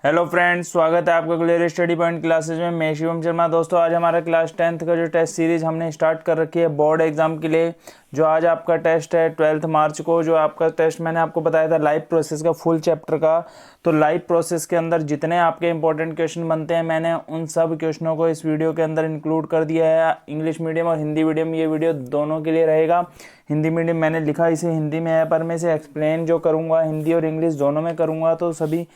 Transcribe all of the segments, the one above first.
Hello friends, स्वागत है आपका क्लियर स्टडी पॉइंट क्लासेज में। मैं शिवम शर्मा। दोस्तों, आज हमारा क्लास 10th का जो टेस्ट सीरीज हमने स्टार्ट कर रखी है बोर्ड एग्जाम के लिए। जो आज आपका टेस्ट है 12 मार्च को, जो आपका टेस्ट मैंने आपको बताया था लाइव प्रोसेस का फुल चैप्टर का। तो लाइव प्रोसेस के अंदर जितने आपके इंपॉर्टेंट क्वेश्चन बनते हैं, मैंने उन सब क्वेश्चनों को इस वीडियो के अंदर इंक्लूड कर दिया है। इंग्लिश मीडियम और हिंदी मीडियम, ये वीडियो दोनों के लिए रहेगा। हिंदी मीडियम मैंने लिखा इसे हिंदी में है, पर मैं इसे एक्सप्लेन जो करूँगा हिंदी और इंग्लिश दोनों में करूँगा। तो सभी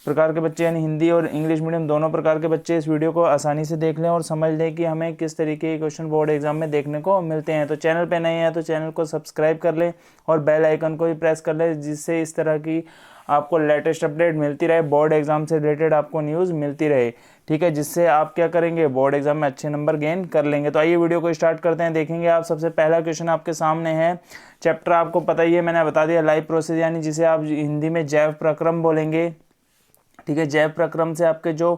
प्रकार के बच्चे यानी हिंदी और इंग्लिश मीडियम दोनों प्रकार के बच्चे इस वीडियो को आसानी से देख लें और समझ लें कि हमें किस तरीके के क्वेश्चन बोर्ड एग्जाम में देखने को मिलते हैं। तो चैनल पे नए हैं तो चैनल को सब्सक्राइब कर लें और बेल आइकन को भी प्रेस कर लें, जिससे इस तरह की आपको लेटेस्ट अपडेट मिलती रहे, बोर्ड एग्जाम से रिलेटेड आपको न्यूज़ मिलती रहे। ठीक है, जिससे आप क्या करेंगे, बोर्ड एग्जाम में अच्छे नंबर गेन कर लेंगे। तो आइए वीडियो को स्टार्ट करते हैं। देखेंगे आप, सबसे पहला क्वेश्चन आपके सामने है। चैप्टर आपको पता ही है, मैंने बता दिया लाइव प्रोसेस, यानी जिसे आप हिंदी में जैव प्रक्रम बोलेंगे। ठीक है, जैव प्रक्रम से आपके जो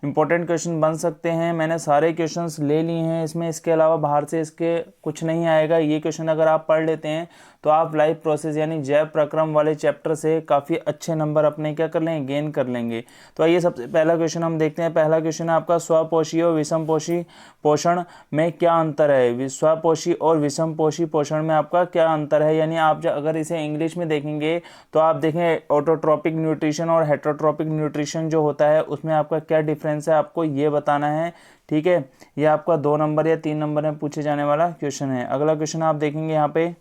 इंपॉर्टेंट क्वेश्चन बन सकते हैं, मैंने सारे क्वेश्चंस ले लिए हैं इसमें। इसके अलावा बाहर से इसके कुछ नहीं आएगा। ये क्वेश्चन अगर आप पढ़ लेते हैं तो आप लाइव प्रोसेस यानी जैव प्रक्रम वाले चैप्टर से काफ़ी अच्छे नंबर अपने क्या कर लेंगे, गेन कर लेंगे। तो आइए सबसे पहला क्वेश्चन हम देखते हैं। पहला क्वेश्चन है आपका, स्वपोषी और विषमपोषी पोषण में क्या अंतर है। स्वपोषी और विषमपोषी पोषण में आपका क्या अंतर है, यानी आप अगर इसे इंग्लिश में देखेंगे तो आप देखें ऑटोट्रॉपिक न्यूट्रिशन और हेटरोट्रॉपिक न्यूट्रिशन जो होता है उसमें आपका क्या डिफरेंस है, आपको ये बताना है। ठीक है, ये आपका 2 नंबर या 3 नंबर में पूछे जाने वाला क्वेश्चन है। अगला क्वेश्चन आप देखेंगे यहाँ पे,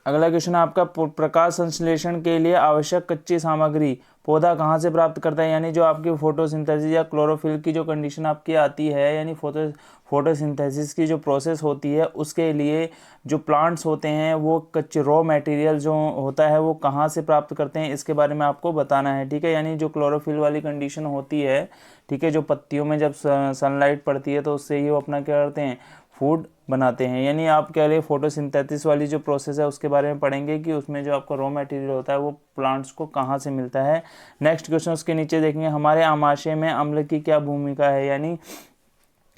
अगला क्वेश्चन आपका, प्रकाश संश्लेषण के लिए आवश्यक कच्ची सामग्री पौधा कहाँ से प्राप्त करता है। यानी जो आपकी फोटोसिंथेसिस या क्लोरोफिल की जो कंडीशन आपकी आती है, यानी फोटोसिंथेसिस की जो प्रोसेस होती है, उसके लिए जो प्लांट्स होते हैं वो कच्चे रॉ मटेरियल जो होता है वो कहाँ से प्राप्त करते हैं, इसके बारे में आपको बताना है। ठीक है, यानी जो क्लोरोफिल वाली कंडीशन होती है, ठीक है, जो पत्तियों में जब सनलाइट पड़ती है तो उससे ही वो अपना क्या करते हैं, फूड बनाते हैं। यानी आप कह रहे फोटोसिंथेसिस वाली जो प्रोसेस है उसके बारे में पढ़ेंगे कि उसमें जो आपका रॉ मटेरियल होता है वो प्लांट्स को कहाँ से मिलता है। नेक्स्ट क्वेश्चन उसके नीचे देखेंगे, हमारे आमाशय में अम्ल की क्या भूमिका है। यानी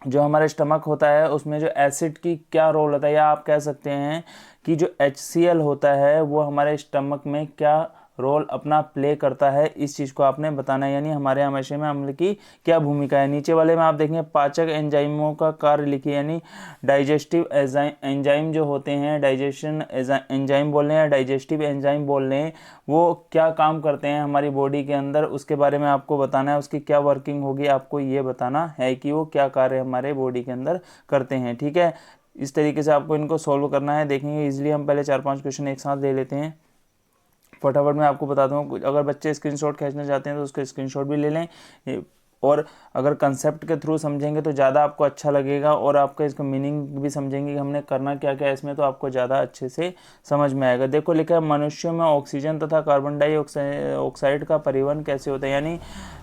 जो हमारा स्टमक होता है उसमें जो एसिड की क्या रोल होता है, या आप कह सकते हैं कि जो HCl होता है वो हमारे स्टमक में क्या रोल अपना प्ले करता है, इस चीज़ को आपने बताना है। यानी हमारे आमाशय में अम्ल की क्या भूमिका है। नीचे वाले में आप देखेंगे पाचक एंजाइमों का कार्य लिखिए, यानी डाइजेस्टिव एंजाइम जो होते हैं, डाइजेशन एंजाइम बोल रहे हैं, डाइजेस्टिव एंजाइम बोल रहे हैं, वो क्या काम करते हैं हमारी बॉडी के अंदर, उसके बारे में आपको बताना है। उसकी क्या वर्किंग होगी, आपको ये बताना है कि वो क्या कार्य हमारे बॉडी के अंदर करते हैं। ठीक है, इस तरीके से आपको इनको सॉल्व करना है। देखेंगे इजीली, हम पहले 4-5 क्वेश्चन एक साथ ले लेते हैं। फटाफट मैं आपको बता दूँ, अगर बच्चे स्क्रीनशॉट खींचना चाहते हैं तो उसका स्क्रीनशॉट भी ले लें, और अगर कंसेप्ट के थ्रू समझेंगे तो ज़्यादा आपको अच्छा लगेगा, और आपका इसका मीनिंग भी समझेंगे कि हमने करना क्या क्या है इसमें, तो आपको ज़्यादा अच्छे से समझ में आएगा। देखो लिखा है, मनुष्यों में ऑक्सीजन तथा कार्बन डाइऑक्साइड का परिवहन कैसे होता है। यानी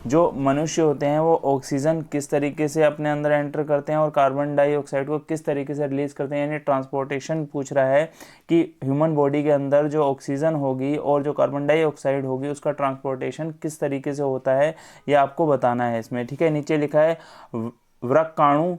जो मनुष्य होते हैं वो ऑक्सीजन किस तरीके से अपने अंदर एंटर करते हैं और कार्बन डाइऑक्साइड को किस तरीके से रिलीज करते हैं। यानी ट्रांसपोर्टेशन पूछ रहा है कि ह्यूमन बॉडी के अंदर जो ऑक्सीजन होगी और जो कार्बन डाइऑक्साइड होगी उसका ट्रांसपोर्टेशन किस तरीके से होता है, ये आपको बताना है इसमें। ठीक है, नीचे लिखा है वृक्काणु,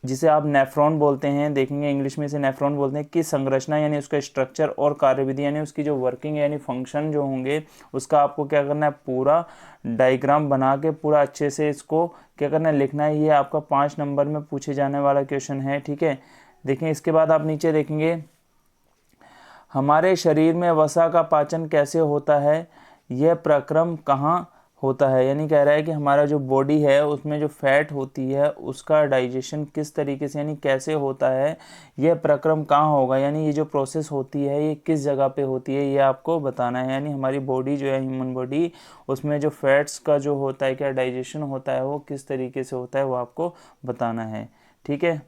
जिसे आप नेफ्रॉन बोलते हैं, देखेंगे इंग्लिश में इसे नेफ्रॉन बोलते हैं, की संरचना यानी उसका स्ट्रक्चर और कार्यविधि यानी उसकी जो वर्किंग यानी फंक्शन जो होंगे उसका आपको क्या करना है, पूरा डायग्राम बना के पूरा अच्छे से इसको क्या करना है, लिखना है। ये आपका 5 नंबर में पूछे जाने वाला क्वेश्चन है। ठीक है, देखें इसके बाद आप नीचे देखेंगे, हमारे शरीर में वसा का पाचन कैसे होता है, यह प्रक्रम कहाँ होता है। यानी कह रहा है कि हमारा जो बॉडी है उसमें जो फैट होती है उसका डाइजेशन किस तरीके से यानी कैसे होता है, यह प्रक्रम कहाँ होगा, यानी ये जो प्रोसेस होती है ये किस जगह पे होती है, ये आपको बताना है। यानी हमारी बॉडी जो है, ह्यूमन बॉडी, उसमें जो फैट्स का जो होता है, क्या डाइजेशन होता है, वो किस तरीके से होता है, वो आपको बताना है। ठीक है,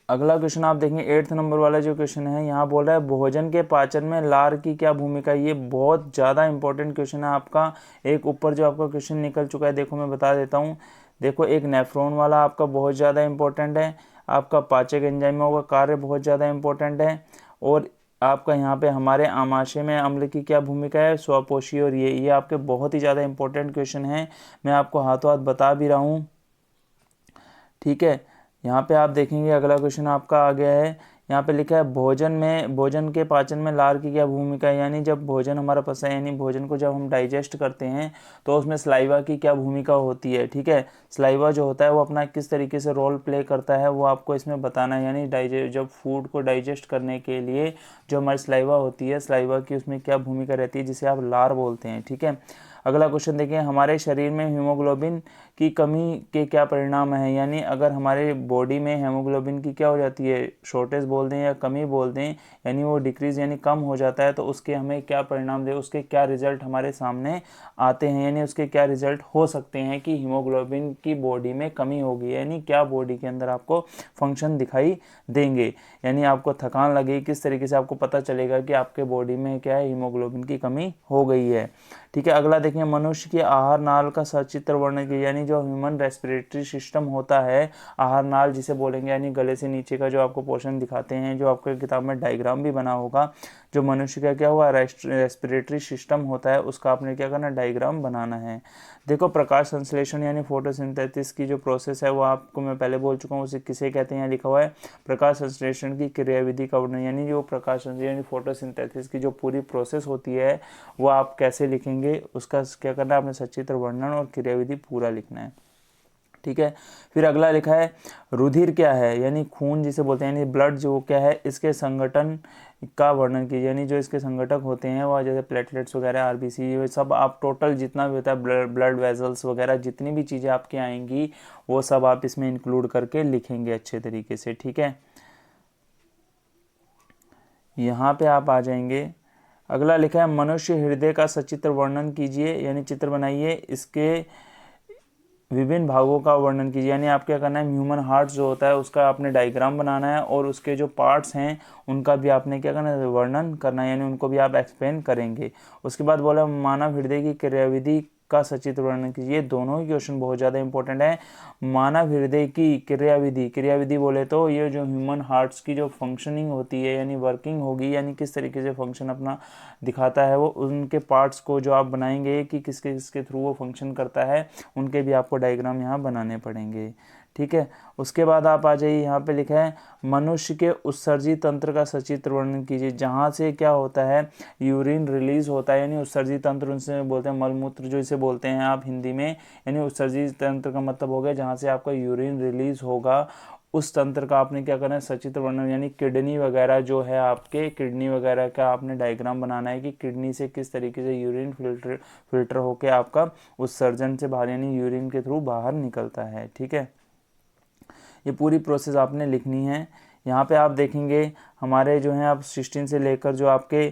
अगला क्वेश्चन आप देखेंगे 8th नंबर वाला जो क्वेश्चन है, यहाँ बोल रहा है भोजन के पाचन में लार की क्या भूमिका है। ये बहुत ज़्यादा इंपॉर्टेंट क्वेश्चन है आपका। एक ऊपर जो आपका क्वेश्चन निकल चुका है, देखो मैं बता देता हूँ। देखो, एक नेफ्रॉन वाला आपका बहुत ज़्यादा इंपॉर्टेंट है, आपका पाचक एंजाइमों का कार्य बहुत ज़्यादा इंपॉर्टेंट है, और आपका यहाँ पे हमारे आमाशय में अम्ल की क्या भूमिका है, स्वपोषी, और ये आपके बहुत ही ज़्यादा इंपॉर्टेंट क्वेश्चन है। मैं आपको हाथों हाथ बता भी रहा हूँ। ठीक है, यहाँ पे आप देखेंगे अगला क्वेश्चन आपका आ गया है, यहाँ पे लिखा है भोजन के पाचन में लार की क्या भूमिका है, यानी जब भोजन हमारा पचा यानी भोजन को जब हम डाइजेस्ट करते हैं तो उसमें स्लाइवा की क्या भूमिका होती है। ठीक है, स्लाइवा जो होता है वो अपना किस तरीके से रोल प्ले करता है वो आपको इसमें बताना है, यानी जब फूड को डाइजेस्ट करने के लिए जो हमारी स्लाइवा होती है, स्लाइवा की उसमें क्या भूमिका रहती है, जिसे आप लार बोलते हैं। ठीक है, अगला क्वेश्चन देखिए, हमारे शरीर में हीमोग्लोबिन की कमी के क्या परिणाम है, यानी अगर हमारे बॉडी में हीमोग्लोबिन की क्या हो जाती है, शॉर्टेज बोल दें या कमी बोल दें, यानी वो डिक्रीज यानी कम हो जाता है, तो उसके हमें क्या परिणाम दे, उसके क्या रिजल्ट हमारे सामने आते हैं, यानी उसके क्या रिजल्ट हो सकते हैं कि हीमोग्लोबिन की बॉडी में कमी होगी, यानी क्या बॉडी के अंदर आपको फंक्शन दिखाई देंगे, यानी आपको थकान लगेगी, किस तरीके से आपको पता चलेगा कि आपके बॉडी में क्या है, हीमोग्लोबिन की कमी हो गई है। ठीक है, अगला देखिए, मनुष्य की आहार नाल का सचित्र वर्णन कीजिए, यानी जो ह्यूमन रेस्पिरेटरी सिस्टम होता है, आहार नाल जिसे बोलेंगे, यानी गले से नीचे का जो आपको पोर्शन दिखाते हैं, जो आपको किताब में डायग्राम भी बना होगा, जो मनुष्य का क्या हुआ रेस्पिरेटरी सिस्टम होता है उसका आपने क्या करना, डायग्राम बनाना है। देखो, प्रकाश संश्लेषण यानी फोटोसिंथेसिस की जो प्रोसेस है वो आपको मैं पहले बोल चुका हूँ, उसे किसे कहते हैं, यहाँ लिखा हुआ है प्रकाश संश्लेषण की क्रियाविधि का वर्णन, यानी जो प्रकाश यानी फोटोसिंथेसिस की जो पूरी प्रोसेस होती है वो आप कैसे लिखेंगे, उसका क्या करना है, आपने सचित्र वर्णन और क्रियाविधि पूरा लिखना है। ठीक है, फिर अगला लिखा है रुधिर क्या है, यानी खून जिसे बोलते हैं, यानी ब्लड जो क्या है, इसके संगठन का वर्णन कीजिए, यानी जो इसके संगठक होते हैं वो जैसे प्लेटलेट्स वगैरह, आरबीसी, ये सब आप टोटल जितना भी होता है ब्लड वेजल्स वगैरह जितनी भी चीज़ें आपकी आएंगी वो सब आप इसमें इंक्लूड करके लिखेंगे अच्छे तरीके से। ठीक है, यहाँ पे आप आ जाएंगे, अगला लिखा है मनुष्य हृदय का सचित्र वर्णन कीजिए, यानी चित्र बनाइए, इसके विभिन्न भागों का वर्णन कीजिए, यानी आप क्या करना है, ह्यूमन हार्ट जो होता है उसका आपने डायग्राम बनाना है और उसके जो पार्ट्स हैं उनका भी आपने क्या करना है, वर्णन करना है, यानी उनको भी आप एक्सप्लेन करेंगे। उसके बाद बोला मानव हृदय की क्रियाविधि का सचित्र वर्णन कीजिए, दोनों ही क्वेश्चन बहुत ज़्यादा इंपॉर्टेंट है। मानव हृदय की क्रियाविधि बोले तो ये जो ह्यूमन हार्ट्स की जो फंक्शनिंग होती है यानी वर्किंग होगी, यानी किस तरीके से फंक्शन अपना दिखाता है वो, उनके पार्ट्स को जो आप बनाएंगे कि किसके किसके थ्रू वो फंक्शन करता है, उनके भी आपको डायग्राम यहाँ बनाने पड़ेंगे। ठीक है, उसके बाद आप आ जाइए, यहाँ पे लिखा है मनुष्य के उत्सर्जी तंत्र का सचित्र वर्णन कीजिए, जहाँ से क्या होता है, यूरिन रिलीज होता है, यानी उत्सर्जी तंत्र उनसे बोलते हैं मलमूत्र जो इसे बोलते हैं आप हिंदी में, यानी उत्सर्जी तंत्र का मतलब हो गया जहाँ से आपका यूरिन रिलीज होगा, उस तंत्र का आपने क्या करना है, सचित्र वर्णन, यानी किडनी वगैरह जो है आपके, किडनी वगैरह का आपने डायग्राम बनाना है कि किडनी से किस तरीके से यूरिन फिल्टर होके आपका उत्सर्जन से बाहर यानी यूरिन के थ्रू बाहर निकलता है। ठीक है, ये पूरी प्रोसेस आपने लिखनी है। यहाँ पे आप देखेंगे हमारे जो हैं आप 16 से लेकर जो आपके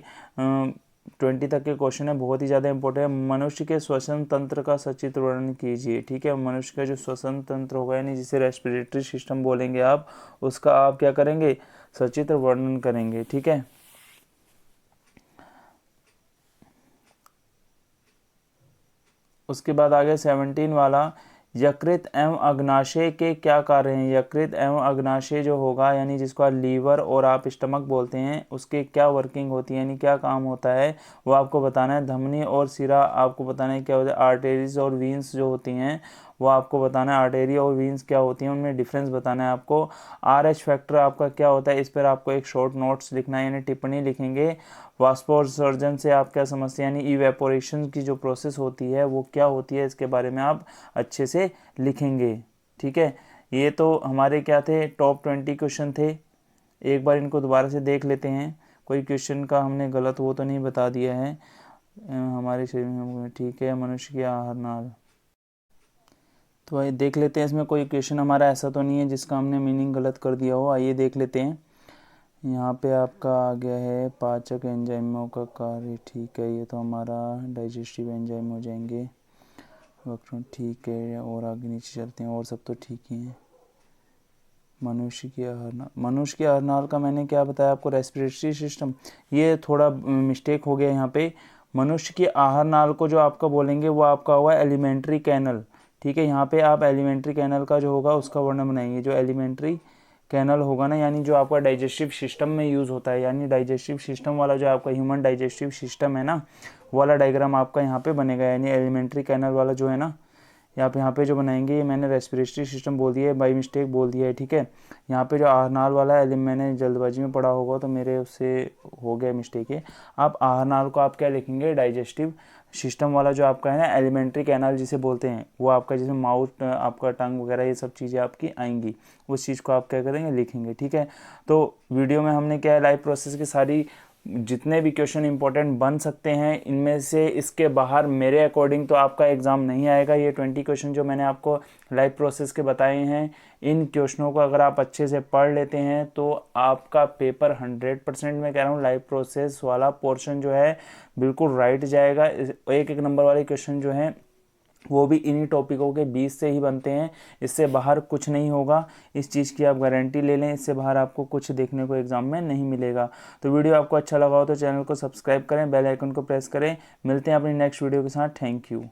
20 तक के क्वेश्चन है बहुत ही ज़्यादा इंपॉर्टेंट है। मनुष्य के श्वसन तंत्र का सचित्र वर्णन कीजिए। ठीक है, मनुष्य का जो श्वसन तंत्र होगा यानी जिसे रेस्पिरेटरी सिस्टम बोलेंगे आप, उसका आप क्या करेंगे, सचित्र वर्णन करेंगे। ठीक है, उसके बाद आगे 17 वाला, यकृत एवं अग्नाशय के क्या कार्य हैं। यकृत एवं अग्नाशय जो होगा यानी जिसको आप लीवर और आप स्टमक बोलते हैं, उसके क्या वर्किंग होती है यानी क्या काम होता है वो आपको बताना है। धमनी और सिरा आपको बताना है क्या होता है। आर्टेरीज और वीन्स जो होती हैं वो आपको बताना है, आर्टेरी और वीन्स क्या होती हैं उनमें डिफरेंस बताना है आपको। RH फैक्टर आपका क्या होता है, इस पर आपको एक शॉर्ट नोट्स लिखना है यानी टिप्पणी लिखेंगे। वाष्पोत्सर्जन से आप क्या समझते हैं यानी इवेपोरेशन की जो प्रोसेस होती है वो क्या होती है, इसके बारे में आप अच्छे से लिखेंगे। ठीक है, ये तो हमारे क्या थे, टॉप 20 क्वेश्चन थे। एक बार इनको दोबारा से देख लेते हैं, कोई क्वेश्चन का हमने गलत वो तो नहीं बता दिया है हमारे शरीर में। ठीक है, मनुष्य की आहार नाल, तो आइए देख लेते हैं इसमें कोई क्वेश्चन हमारा ऐसा तो नहीं है जिसका हमने मीनिंग गलत कर दिया हो। आइए देख लेते हैं। यहाँ पे आपका आ गया है पाचक एंजाइमों का कार्य। ठीक है, ये तो हमारा डाइजेस्टिव एंजाइम हो जाएंगे। ठीक है, और आगे नीचे चलते हैं, और सब तो ठीक ही हैं। मनुष्य की आहार नाल का मैंने क्या बताया आपको, रेस्पिरेटरी सिस्टम, ये थोड़ा मिस्टेक हो गया यहाँ पे। मनुष्य की आहार नाल को जो आपका बोलेंगे वो आपका हुआ एलिमेंट्री कैनल। ठीक है, यहाँ पे आप एलिमेंट्री कैनल का जो होगा उसका वर्णन बनाएंगे। जो एलिमेंट्री कैनल होगा ना यानी जो आपका डाइजेस्टिव सिस्टम में यूज़ होता है, यानी डाइजेस्टिव सिस्टम वाला जो आपका ह्यूमन डाइजेस्टिव सिस्टम है ना, वाला डायग्राम आपका यहाँ पे बनेगा। यानी एलिमेंट्री कैनल वाला जो है ना, यहाँ पे जो बनाएंगे, ये मैंने रेस्पिरेटरी सिस्टम बोल दिया है, बाई मिस्टेक बोल दिया है, ठीक है। यहाँ पे जो आहारनाल वाला है, मैंने जल्दबाजी में पढ़ा होगा तो मेरे उससे हो गया मिस्टेक है। आप आहारनाल को आप क्या लिखेंगे, डाइजेस्टिव सिस्टम वाला जो आपका है ना, एलिमेंट्री कैनाल जिसे बोलते हैं, वो आपका जिसमें माउथ, आपका टंग वगैरह ये सब चीज़ें आपकी आएंगी, उस चीज़ को आप क्या करेंगे, लिखेंगे, ठीक है। तो वीडियो में हमने क्या है, लाइफ प्रोसेस की सारी जितने भी क्वेश्चन इंपॉर्टेंट बन सकते हैं इनमें से, इसके बाहर मेरे अकॉर्डिंग तो आपका एग्ज़ाम नहीं आएगा। ये 20 क्वेश्चन जो मैंने आपको लाइफ प्रोसेस के बताए हैं, इन क्वेश्चनों को अगर आप अच्छे से पढ़ लेते हैं तो आपका पेपर 100% मैं कह रहा हूँ लाइफ प्रोसेस वाला पोर्शन जो है बिल्कुल राइट जाएगा। एक नंबर वाले क्वेश्चन जो हैं वो भी इन्हीं टॉपिकों के 20 से ही बनते हैं, इससे बाहर कुछ नहीं होगा, इस चीज़ की आप गारंटी ले लें। इससे बाहर आपको कुछ देखने को एग्जाम में नहीं मिलेगा। तो वीडियो आपको अच्छा लगा हो तो चैनल को सब्सक्राइब करें, बेल आइकन को प्रेस करें। मिलते हैं अपनी नेक्स्ट वीडियो के साथ। Thank you.